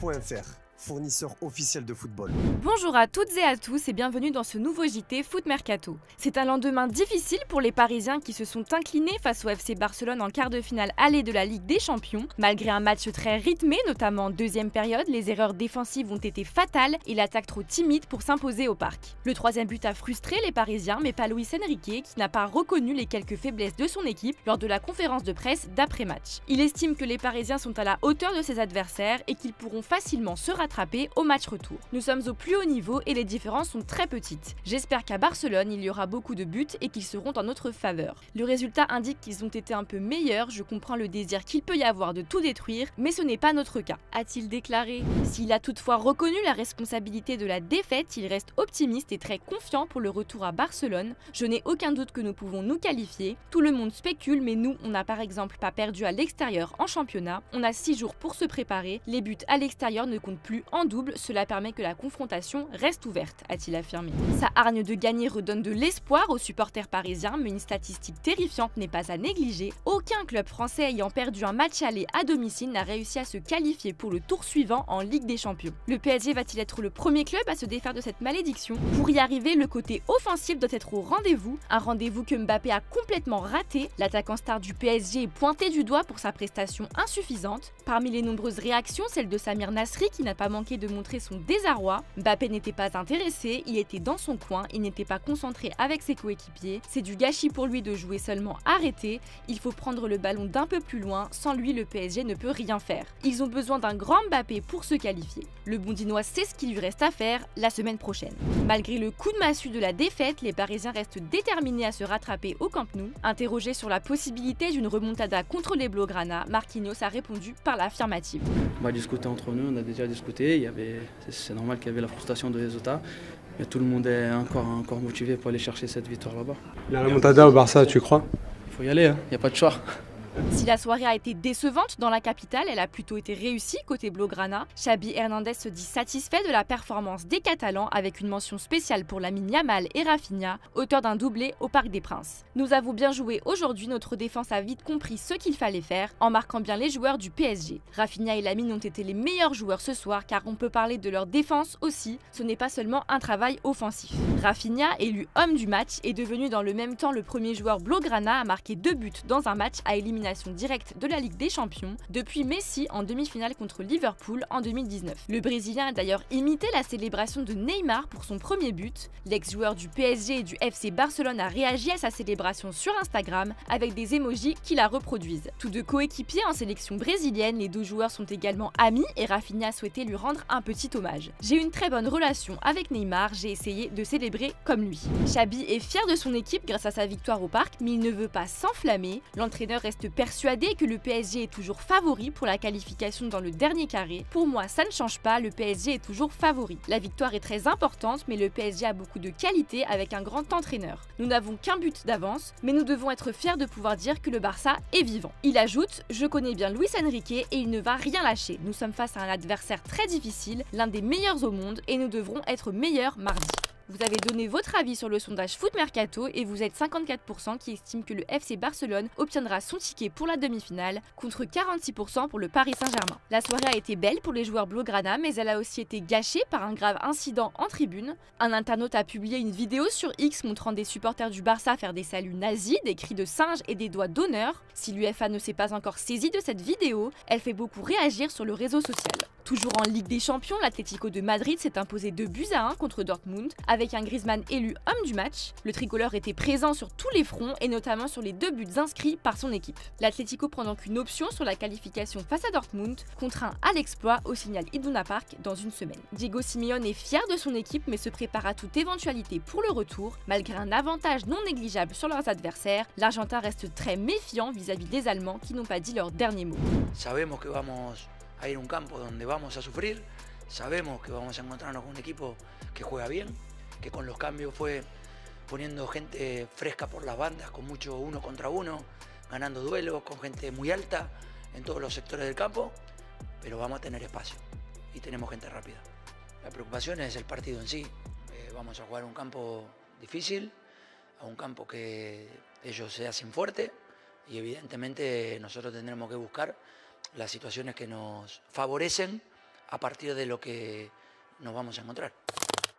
foot.fr, fournisseur officiel de football. Bonjour à toutes et à tous et bienvenue dans ce nouveau JT Foot Mercato. C'est un lendemain difficile pour les Parisiens qui se sont inclinés face au FC Barcelone en quart de finale aller de la Ligue des Champions. Malgré un match très rythmé, notamment en deuxième période, les erreurs défensives ont été fatales et l'attaque trop timide pour s'imposer au parc. Le troisième but a frustré les Parisiens, mais pas Luis Enrique qui n'a pas reconnu les quelques faiblesses de son équipe lors de la conférence de presse d'après-match. Il estime que les Parisiens sont à la hauteur de ses adversaires et qu'ils pourront facilement se rattraper au match retour. Nous sommes au plus haut niveau et les différences sont très petites. J'espère qu'à Barcelone, il y aura beaucoup de buts et qu'ils seront en notre faveur. Le résultat indique qu'ils ont été un peu meilleurs, je comprends le désir qu'il peut y avoir de tout détruire, mais ce n'est pas notre cas, a-t-il déclaré. S'il a toutefois reconnu la responsabilité de la défaite, il reste optimiste et très confiant pour le retour à Barcelone. Je n'ai aucun doute que nous pouvons nous qualifier. Tout le monde spécule, mais nous, on n'a par exemple pas perdu à l'extérieur en championnat. On a 6 jours pour se préparer. Les buts à l'extérieur ne comptent plus en double, cela permet que la confrontation reste ouverte, a-t-il affirmé. Sa hargne de gagner redonne de l'espoir aux supporters parisiens, mais une statistique terrifiante n'est pas à négliger. Aucun club français ayant perdu un match aller à domicile n'a réussi à se qualifier pour le tour suivant en Ligue des Champions. Le PSG va-t-il être le premier club à se défaire de cette malédiction? Pour y arriver, le côté offensif doit être au rendez-vous, un rendez-vous que Mbappé a complètement raté. L'attaquant star du PSG est pointé du doigt pour sa prestation insuffisante. Parmi les nombreuses réactions, celle de Samir Nasri qui n'a pas manqué de montrer son désarroi. Mbappé n'était pas intéressé, il était dans son coin, il n'était pas concentré avec ses coéquipiers. C'est du gâchis pour lui de jouer seulement arrêté. Il faut prendre le ballon d'un peu plus loin, sans lui le PSG ne peut rien faire. Ils ont besoin d'un grand Mbappé pour se qualifier. Le Bondinois sait ce qu'il lui reste à faire la semaine prochaine. Malgré le coup de massue de la défaite, les Parisiens restent déterminés à se rattraper au Camp Nou. Interrogé sur la possibilité d'une remontada contre les Blaugrana, Marquinhos a répondu par l'affirmative. On va discuter entre nous, on a déjà discuté, c'est normal qu'il y avait la frustration de résultat, mais tout le monde est encore motivé pour aller chercher cette victoire là-bas. La remontada au Barça, tu crois? Il faut y aller, il n'y a pas de choix. Si la soirée a été décevante dans la capitale, elle a plutôt été réussie côté Blaugrana. Xavi Hernandez se dit satisfait de la performance des Catalans avec une mention spéciale pour Lamine Yamal et Rafinha, auteur d'un doublé au Parc des Princes. Nous avons bien joué aujourd'hui, notre défense a vite compris ce qu'il fallait faire en marquant bien les joueurs du PSG. Rafinha et Lamine ont été les meilleurs joueurs ce soir car on peut parler de leur défense aussi, ce n'est pas seulement un travail offensif. Rafinha, élu homme du match, est devenu dans le même temps le premier joueur Blaugrana à marquer 2 buts dans un match à élimination directe de la Ligue des Champions depuis Messi en demi-finale contre Liverpool en 2019. Le Brésilien a d'ailleurs imité la célébration de Neymar pour son premier but. L'ex-joueur du PSG et du FC Barcelone a réagi à sa célébration sur Instagram avec des emojis qui la reproduisent. Tous deux coéquipiers en sélection brésilienne, les deux joueurs sont également amis et Rafinha a souhaité lui rendre un petit hommage. J'ai une très bonne relation avec Neymar, j'ai essayé de célébrer comme lui. Xabi est fier de son équipe grâce à sa victoire au parc, mais il ne veut pas s'enflammer. L'entraîneur reste persuadé que le PSG est toujours favori pour la qualification dans le dernier carré. Pour moi, ça ne change pas, le PSG est toujours favori. La victoire est très importante, mais le PSG a beaucoup de qualité avec un grand entraîneur. Nous n'avons qu'un but d'avance, mais nous devons être fiers de pouvoir dire que le Barça est vivant. Il ajoute: je connais bien Luis Enrique et il ne va rien lâcher. Nous sommes face à un adversaire très difficile, l'un des meilleurs au monde, et nous devrons être meilleurs mardi. Vous avez donné votre avis sur le sondage Foot Mercato et vous êtes 54% qui estiment que le FC Barcelone obtiendra son ticket pour la demi-finale contre 46% pour le Paris Saint-Germain. La soirée a été belle pour les joueurs Blaugrana, mais elle a aussi été gâchée par un grave incident en tribune. Un internaute a publié une vidéo sur X montrant des supporters du Barça faire des saluts nazis, des cris de singe et des doigts d'honneur. Si l'UEFA ne s'est pas encore saisie de cette vidéo, elle fait beaucoup réagir sur le réseau social. Toujours en Ligue des Champions, l'Atlético de Madrid s'est imposé 2-1 contre Dortmund avec un Griezmann élu homme du match. Le tricolore était présent sur tous les fronts et notamment sur les 2 buts inscrits par son équipe. L'Atlético prend donc une option sur la qualification face à Dortmund, contraint à l'exploit au Signal Iduna Park dans une semaine. Diego Simeone est fier de son équipe mais se prépare à toute éventualité pour le retour. Malgré un avantage non négligeable sur leurs adversaires, l'Argentin reste très méfiant vis-à-vis des Allemands qui n'ont pas dit leur dernier mot. Sabemos que vamos a ir a un campo donde vamos a sufrir, sabemos que vamos a encontrarnos con un equipo que juega bien, que con los cambios fue poniendo gente fresca por las bandas, con mucho uno contra uno, ganando duelos, con gente muy alta en todos los sectores del campo, pero vamos a tener espacio y tenemos gente rápida. La preocupación es el partido en sí. Vamos a jugar un campo difícil, a un campo que ellos se hacen fuerte y evidentemente nosotros tendremos que buscar las situaciones que nos favorecen a partir de lo que nos vamos a encontrar.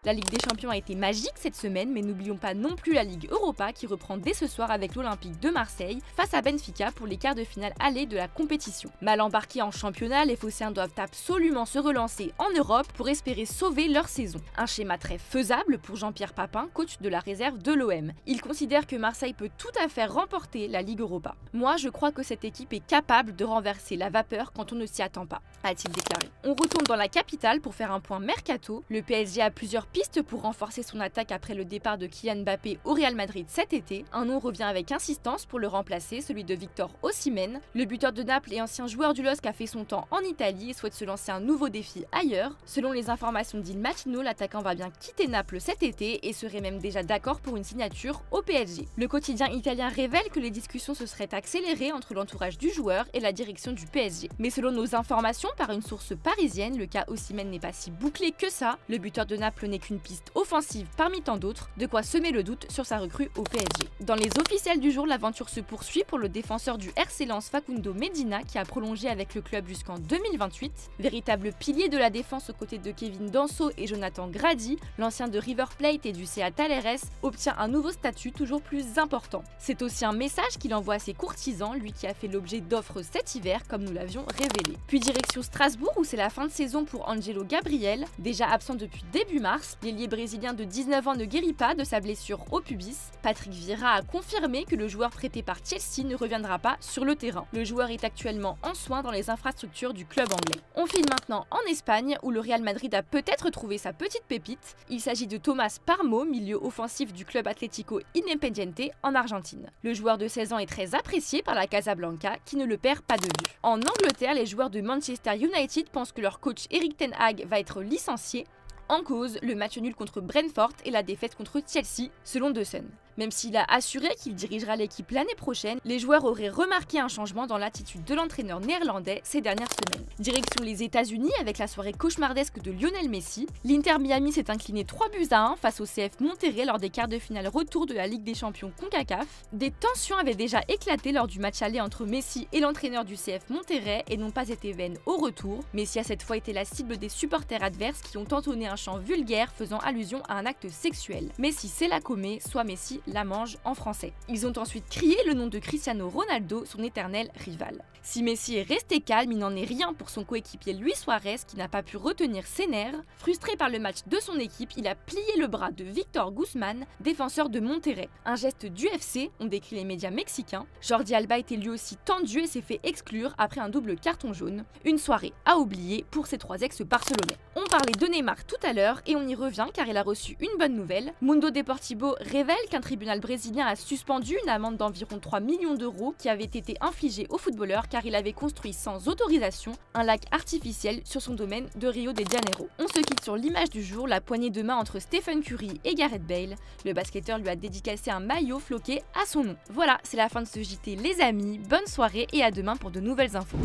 La Ligue des Champions a été magique cette semaine, mais n'oublions pas non plus la Ligue Europa qui reprend dès ce soir avec l'Olympique de Marseille face à Benfica pour les quarts de finale aller de la compétition. Mal embarqués en championnat, les Phocéens doivent absolument se relancer en Europe pour espérer sauver leur saison. Un schéma très faisable pour Jean-Pierre Papin, coach de la réserve de l'OM. Il considère que Marseille peut tout à fait remporter la Ligue Europa. Moi, je crois que cette équipe est capable de renverser la vapeur quand on ne s'y attend pas, a-t-il déclaré. On retourne dans la capitale pour faire un point mercato. Le PSG a plusieurs pistes pour renforcer son attaque après le départ de Kylian Mbappé au Real Madrid cet été. Un nom revient avec insistance pour le remplacer, celui de Victor Osimhen. Le buteur de Naples et ancien joueur du LOSC a fait son temps en Italie et souhaite se lancer un nouveau défi ailleurs. Selon les informations d'Il Mattino, l'attaquant va bien quitter Naples cet été et serait même déjà d'accord pour une signature au PSG. Le quotidien italien révèle que les discussions se seraient accélérées entre l'entourage du joueur et la direction du PSG. Mais selon nos informations par une source parisienne, le cas Osimhen n'est pas si bouclé que ça. Le buteur de Naples n'est qu'une piste offensive parmi tant d'autres, de quoi semer le doute sur sa recrue au PSG. Dans les officiels du jour, l'aventure se poursuit pour le défenseur du RC Lens Facundo Medina qui a prolongé avec le club jusqu'en 2028. Véritable pilier de la défense aux côtés de Kevin Danso et Jonathan Grady, l'ancien de River Plate et du CA Talleres obtient un nouveau statut toujours plus important. C'est aussi un message qu'il envoie à ses courtisans, lui qui a fait l'objet d'offres cet hiver comme nous l'avions révélé. Puis direction Strasbourg où c'est la fin de saison pour Angelo Gabriel, déjà absent depuis début mars. L'ailier brésilien de 19 ans ne guérit pas de sa blessure au pubis. Patrick Vieira a confirmé que le joueur prêté par Chelsea ne reviendra pas sur le terrain. Le joueur est actuellement en soins dans les infrastructures du club anglais. On file maintenant en Espagne où le Real Madrid a peut-être trouvé sa petite pépite. Il s'agit de Thomas Parmo, milieu offensif du club Atlético Independiente en Argentine. Le joueur de 16 ans est très apprécié par la Casablanca qui ne le perd pas de vue. En Angleterre, les joueurs de Manchester United pensent que leur coach Erik ten Hag va être licencié. En cause, le match nul contre Brentford et la défaite contre Chelsea, selon The Sun. Même s'il a assuré qu'il dirigera l'équipe l'année prochaine, les joueurs auraient remarqué un changement dans l'attitude de l'entraîneur néerlandais ces dernières semaines. Direction les États-Unis avec la soirée cauchemardesque de Lionel Messi. L'Inter Miami s'est incliné 3-1 face au CF Monterrey lors des quarts de finale retour de la Ligue des Champions CONCACAF. Des tensions avaient déjà éclaté lors du match aller entre Messi et l'entraîneur du CF Monterrey et n'ont pas été vaines au retour. Messi a cette fois été la cible des supporters adverses qui ont entonné un chant vulgaire faisant allusion à un acte sexuel. Messi c'est la commet, soit Messi la mange en français. Ils ont ensuite crié le nom de Cristiano Ronaldo, son éternel rival. Si Messi est resté calme, il n'en est rien pour son coéquipier Luis Suarez qui n'a pas pu retenir ses nerfs. Frustré par le match de son équipe, il a plié le bras de Victor Guzman, défenseur de Monterrey. Un geste d'UFC, ont décrit les médias mexicains. Jordi Alba était lui aussi tendu et s'est fait exclure après un double carton jaune. Une soirée à oublier pour ses trois ex-barcelonais. On parlait de Neymar tout à l'heure et on y revient car il a reçu une bonne nouvelle. Mundo Deportivo révèle qu'un tribunal brésilien a suspendu une amende d'environ 3 millions d'euros qui avait été infligée au footballeur car il avait construit sans autorisation un lac artificiel sur son domaine de Rio de Janeiro. On se quitte sur l'image du jour, la poignée de main entre Stephen Curry et Gareth Bale. Le basketteur lui a dédicacé un maillot floqué à son nom. Voilà, c'est la fin de ce JT les amis, bonne soirée et à demain pour de nouvelles infos.